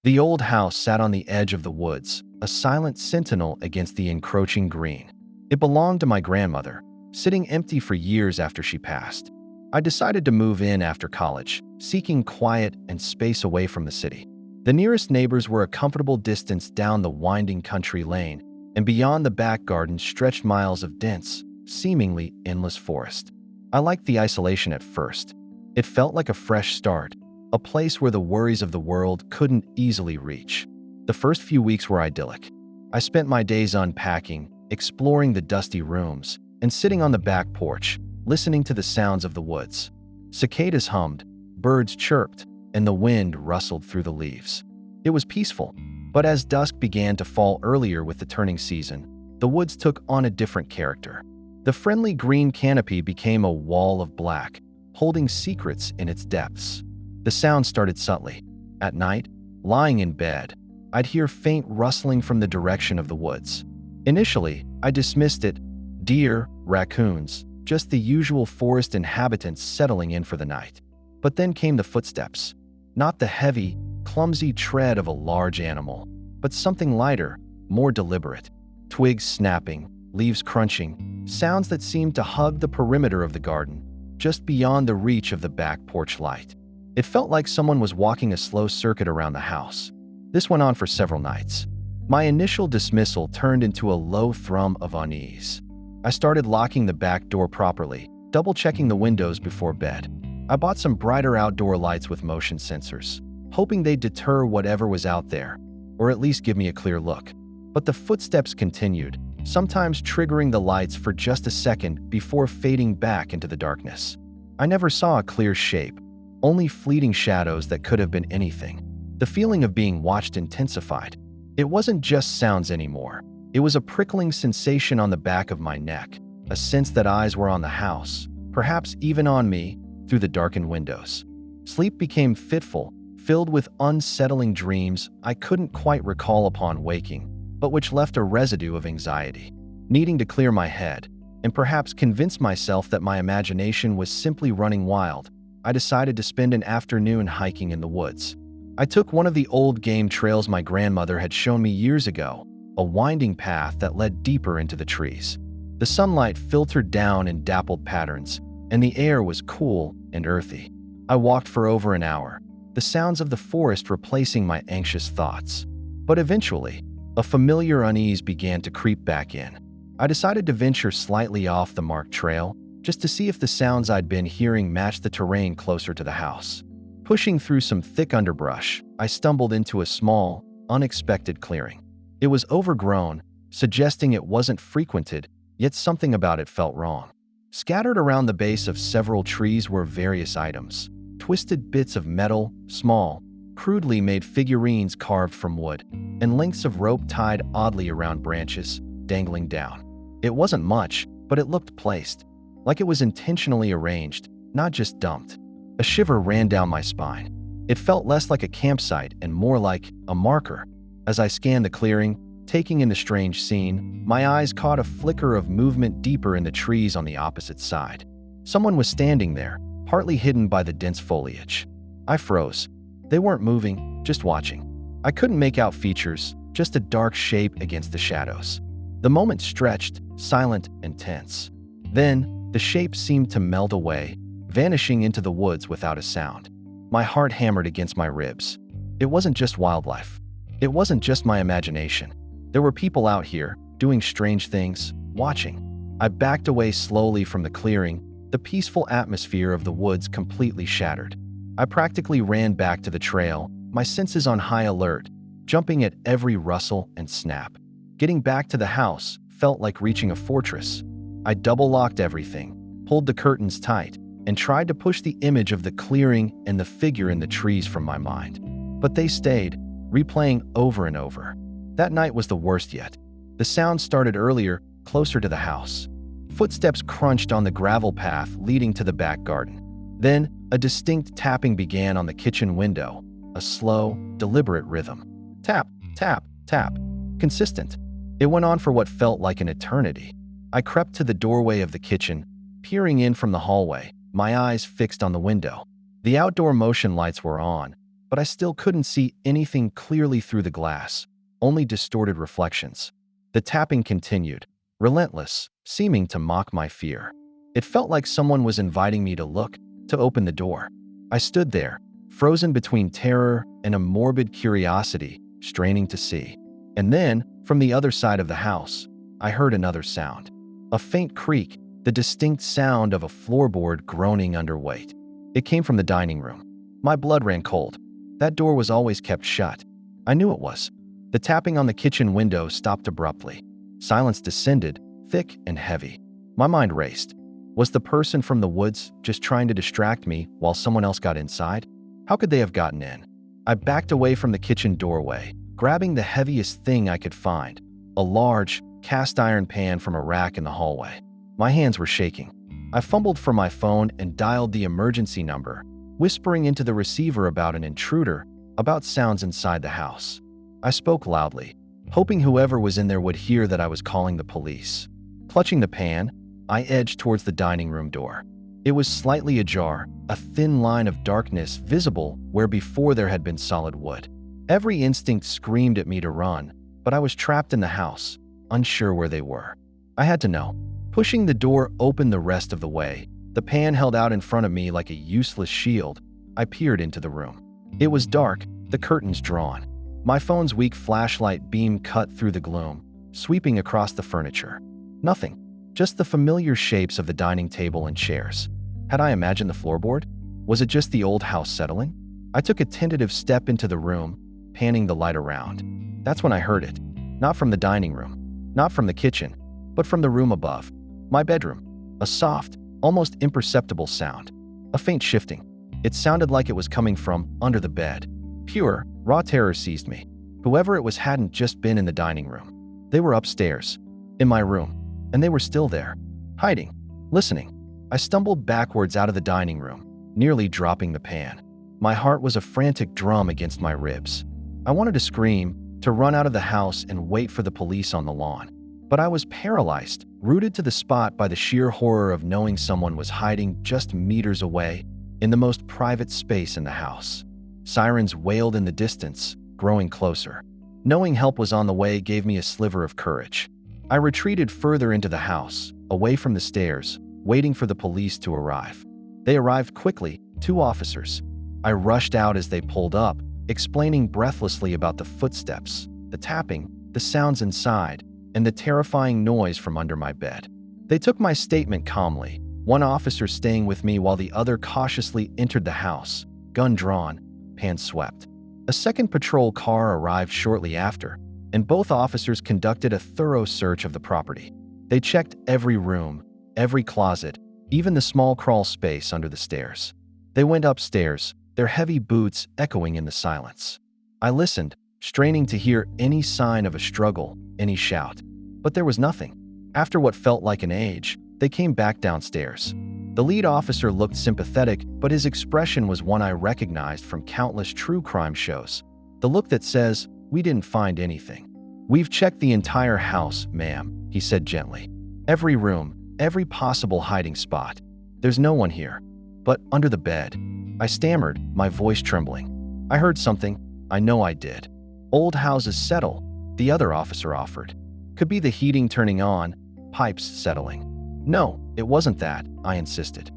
The old house sat on the edge of the woods, a silent sentinel against the encroaching green. It belonged to my grandmother, sitting empty for years after she passed. I decided to move in after college, seeking quiet and space away from the city. The nearest neighbors were a comfortable distance down the winding country lane, and beyond the back garden stretched miles of dense, seemingly endless forest. I liked the isolation at first. It felt like a fresh start, a place where the worries of the world couldn't easily reach. The first few weeks were idyllic. I spent my days unpacking, exploring the dusty rooms, and sitting on the back porch, listening to the sounds of the woods. Cicadas hummed, birds chirped, and the wind rustled through the leaves. It was peaceful, but as dusk began to fall earlier with the turning season, the woods took on a different character. The friendly green canopy became a wall of black, holding secrets in its depths. The sound started subtly. At night, lying in bed, I'd hear faint rustling from the direction of the woods. Initially, I dismissed it: deer, raccoons, just the usual forest inhabitants settling in for the night. But then came the footsteps. Not the heavy, clumsy tread of a large animal, but something lighter, more deliberate. Twigs snapping, leaves crunching, sounds that seemed to hug the perimeter of the garden, just beyond the reach of the back porch light. It felt like someone was walking a slow circuit around the house. This went on for several nights. My initial dismissal turned into a low thrum of unease. I started locking the back door properly, double-checking the windows before bed. I bought some brighter outdoor lights with motion sensors, hoping they'd deter whatever was out there, or at least give me a clear look. But the footsteps continued, sometimes triggering the lights for just a second before fading back into the darkness. I never saw a clear shape, only fleeting shadows that could have been anything. The feeling of being watched intensified. It wasn't just sounds anymore. It was a prickling sensation on the back of my neck, a sense that eyes were on the house, perhaps even on me, through the darkened windows. Sleep became fitful, filled with unsettling dreams I couldn't quite recall upon waking, but which left a residue of anxiety. Needing to clear my head, and perhaps convince myself that my imagination was simply running wild, I decided to spend an afternoon hiking in the woods. I took one of the old game trails my grandmother had shown me years ago, a winding path that led deeper into the trees. The sunlight filtered down in dappled patterns, and the air was cool and earthy. I walked for over an hour, the sounds of the forest replacing my anxious thoughts. But eventually, a familiar unease began to creep back in. I decided to venture slightly off the marked trail, just to see if the sounds I'd been hearing matched the terrain closer to the house. Pushing through some thick underbrush, I stumbled into a small, unexpected clearing. It was overgrown, suggesting it wasn't frequented, yet something about it felt wrong. Scattered around the base of several trees were various items, twisted bits of metal, small, crudely made figurines carved from wood, and lengths of rope tied oddly around branches, dangling down. It wasn't much, but it looked placed, like it was intentionally arranged, not just dumped. A shiver ran down my spine. It felt less like a campsite and more like a marker. As I scanned the clearing, taking in the strange scene, my eyes caught a flicker of movement deeper in the trees on the opposite side. Someone was standing there, partly hidden by the dense foliage. I froze. They weren't moving, just watching. I couldn't make out features, just a dark shape against the shadows. The moment stretched, silent and tense. Then, the shape seemed to melt away, vanishing into the woods without a sound. My heart hammered against my ribs. It wasn't just wildlife. It wasn't just my imagination. There were people out here, doing strange things, watching. I backed away slowly from the clearing, the peaceful atmosphere of the woods completely shattered. I practically ran back to the trail, my senses on high alert, jumping at every rustle and snap. Getting back to the house felt like reaching a fortress. I double-locked everything, pulled the curtains tight, and tried to push the image of the clearing and the figure in the trees from my mind. But they stayed, replaying over and over. That night was the worst yet. The sound started earlier, closer to the house. Footsteps crunched on the gravel path leading to the back garden. Then, a distinct tapping began on the kitchen window, a slow, deliberate rhythm. Tap, tap, tap. Consistent. It went on for what felt like an eternity. I crept to the doorway of the kitchen, peering in from the hallway, my eyes fixed on the window. The outdoor motion lights were on, but I still couldn't see anything clearly through the glass, only distorted reflections. The tapping continued, relentless, seeming to mock my fear. It felt like someone was inviting me to look, to open the door. I stood there, frozen between terror and a morbid curiosity, straining to see. And then, from the other side of the house, I heard another sound. A faint creak, the distinct sound of a floorboard groaning under weight. It came from the dining room. My blood ran cold. That door was always kept shut. I knew it was. The tapping on the kitchen window stopped abruptly. Silence descended, thick and heavy. My mind raced. Was the person from the woods just trying to distract me while someone else got inside? How could they have gotten in? I backed away from the kitchen doorway, grabbing the heaviest thing I could find, a large, cast-iron pan from a rack in the hallway. My hands were shaking. I fumbled for my phone and dialed the emergency number, whispering into the receiver about an intruder, about sounds inside the house. I spoke loudly, hoping whoever was in there would hear that I was calling the police. Clutching the pan, I edged towards the dining room door. It was slightly ajar, a thin line of darkness visible where before there had been solid wood. Every instinct screamed at me to run, but I was trapped in the house, unsure where they were. I had to know. Pushing the door open the rest of the way, the pan held out in front of me like a useless shield. I peered into the room. It was dark, the curtains drawn. My phone's weak flashlight beam cut through the gloom, sweeping across the furniture. Nothing. Just the familiar shapes of the dining table and chairs. Had I imagined the floorboard? Was it just the old house settling? I took a tentative step into the room, panning the light around. That's when I heard it. Not from the dining room, not from the kitchen, but from the room above. My bedroom. A soft, almost imperceptible sound. A faint shifting. It sounded like it was coming from under the bed. Pure, raw terror seized me. Whoever it was hadn't just been in the dining room. They were upstairs, in my room, and they were still there, hiding, listening. I stumbled backwards out of the dining room, nearly dropping the pan. My heart was a frantic drum against my ribs. I wanted to scream, to run out of the house and wait for the police on the lawn. But I was paralyzed, rooted to the spot by the sheer horror of knowing someone was hiding just meters away, in the most private space in the house. Sirens wailed in the distance, growing closer. Knowing help was on the way gave me a sliver of courage. I retreated further into the house, away from the stairs, waiting for the police to arrive. They arrived quickly, 2 officers. I rushed out as they pulled up, explaining breathlessly about the footsteps, the tapping, the sounds inside, and the terrifying noise from under my bed. They took my statement calmly, one officer staying with me while the other cautiously entered the house, gun drawn, pan swept. A second patrol car arrived shortly after, and both officers conducted a thorough search of the property. They checked every room, every closet, even the small crawl space under the stairs. They went upstairs, their heavy boots echoing in the silence. I listened, straining to hear any sign of a struggle, any shout. But there was nothing. After what felt like an age, they came back downstairs. The lead officer looked sympathetic, but his expression was one I recognized from countless true crime shows. The look that says, "We didn't find anything." "We've checked the entire house, ma'am," he said gently. "Every room, every possible hiding spot. There's no one here. But under the bed." I stammered, my voice trembling. "I heard something. I know I did." "Old houses settle," the other officer offered. "Could be the heating turning on, pipes settling." "No, it wasn't that," I insisted.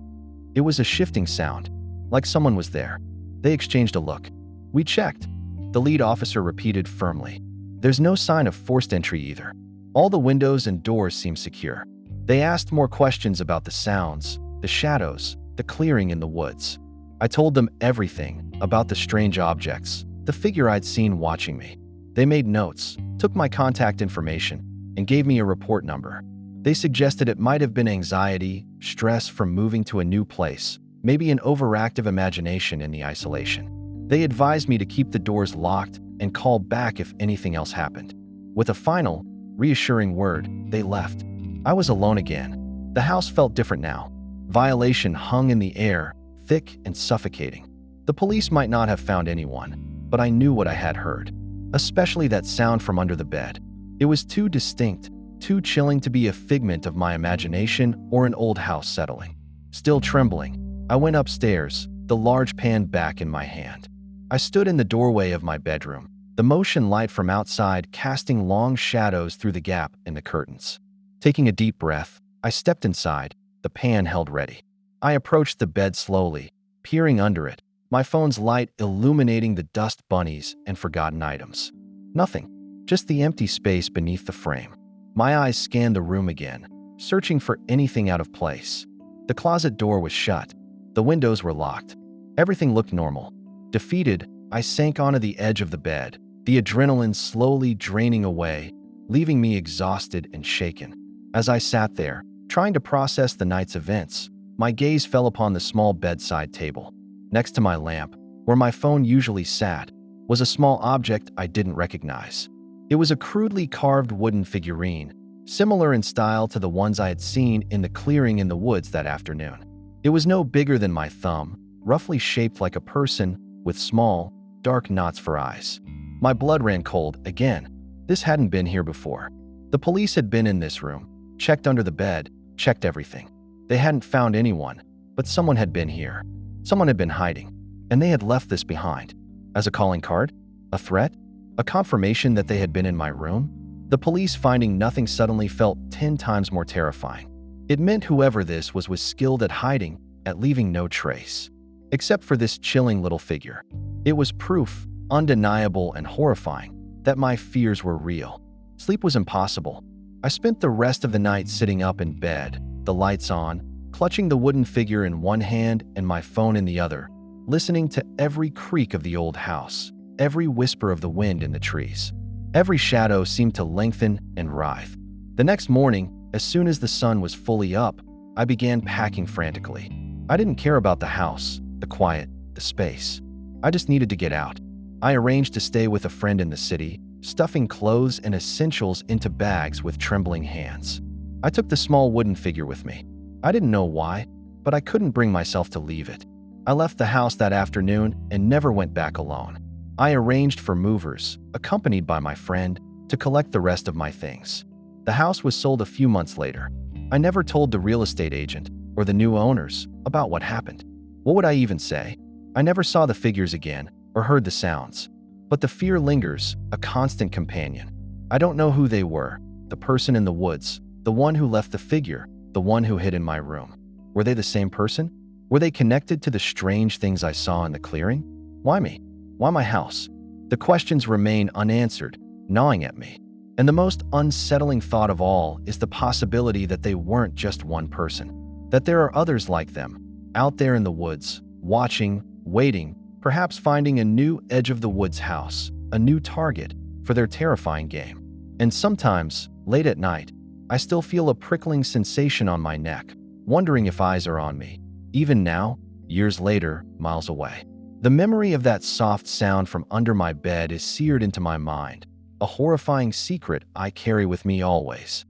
"It was a shifting sound, like someone was there." They exchanged a look. "We checked," the lead officer repeated firmly. "There's no sign of forced entry either. All the windows and doors seem secure." They asked more questions about the sounds, the shadows, the clearing in the woods. I told them everything about the strange objects, the figure I'd seen watching me. They made notes, took my contact information, and gave me a report number. They suggested it might have been anxiety, stress from moving to a new place, maybe an overactive imagination in the isolation. They advised me to keep the doors locked and call back if anything else happened. With a final, reassuring word, they left. I was alone again. The house felt different now. Violation hung in the air, thick and suffocating. The police might not have found anyone, but I knew what I had heard. Especially that sound from under the bed. It was too distinct, too chilling to be a figment of my imagination or an old house settling. Still trembling, I went upstairs, the large pan back in my hand. I stood in the doorway of my bedroom, the motion light from outside casting long shadows through the gap in the curtains. Taking a deep breath, I stepped inside, the pan held ready. I approached the bed slowly, peering under it, my phone's light illuminating the dust bunnies and forgotten items. Nothing, just the empty space beneath the frame. My eyes scanned the room again, searching for anything out of place. The closet door was shut. The windows were locked. Everything looked normal. Defeated, I sank onto the edge of the bed, the adrenaline slowly draining away, leaving me exhausted and shaken. As I sat there, trying to process the night's events, my gaze fell upon the small bedside table. Next to my lamp, where my phone usually sat, was a small object I didn't recognize. It was a crudely carved wooden figurine, similar in style to the ones I had seen in the clearing in the woods that afternoon. It was no bigger than my thumb, roughly shaped like a person, with small, dark knots for eyes. My blood ran cold again. This hadn't been here before. The police had been in this room, checked under the bed, checked everything. They hadn't found anyone, but someone had been here. Someone had been hiding, and they had left this behind. As a calling card? A threat? A confirmation that they had been in my room? The police finding nothing suddenly felt 10 times more terrifying. It meant whoever this was skilled at hiding, at leaving no trace. Except for this chilling little figure. It was proof, undeniable and horrifying, that my fears were real. Sleep was impossible. I spent the rest of the night sitting up in bed, the lights on, clutching the wooden figure in one hand and my phone in the other, listening to every creak of the old house, every whisper of the wind in the trees. Every shadow seemed to lengthen and writhe. The next morning, as soon as the sun was fully up, I began packing frantically. I didn't care about the house, the quiet, the space. I just needed to get out. I arranged to stay with a friend in the city, stuffing clothes and essentials into bags with trembling hands. I took the small wooden figure with me. I didn't know why, but I couldn't bring myself to leave it. I left the house that afternoon and never went back alone. I arranged for movers, accompanied by my friend, to collect the rest of my things. The house was sold a few months later. I never told the real estate agent or the new owners about what happened. What would I even say? I never saw the figures again or heard the sounds. But the fear lingers, a constant companion. I don't know who they were, the person in the woods, the one who left the figure, the one who hid in my room. Were they the same person? Were they connected to the strange things I saw in the clearing? Why me? Why my house? The questions remain unanswered, gnawing at me. And the most unsettling thought of all is the possibility that they weren't just one person, that there are others like them, out there in the woods, watching, waiting, perhaps finding a new edge of the woods house, a new target for their terrifying game. And sometimes, late at night, I still feel a prickling sensation on my neck, wondering if eyes are on me. Even now, years later, miles away. The memory of that soft sound from under my bed is seared into my mind, a horrifying secret I carry with me always.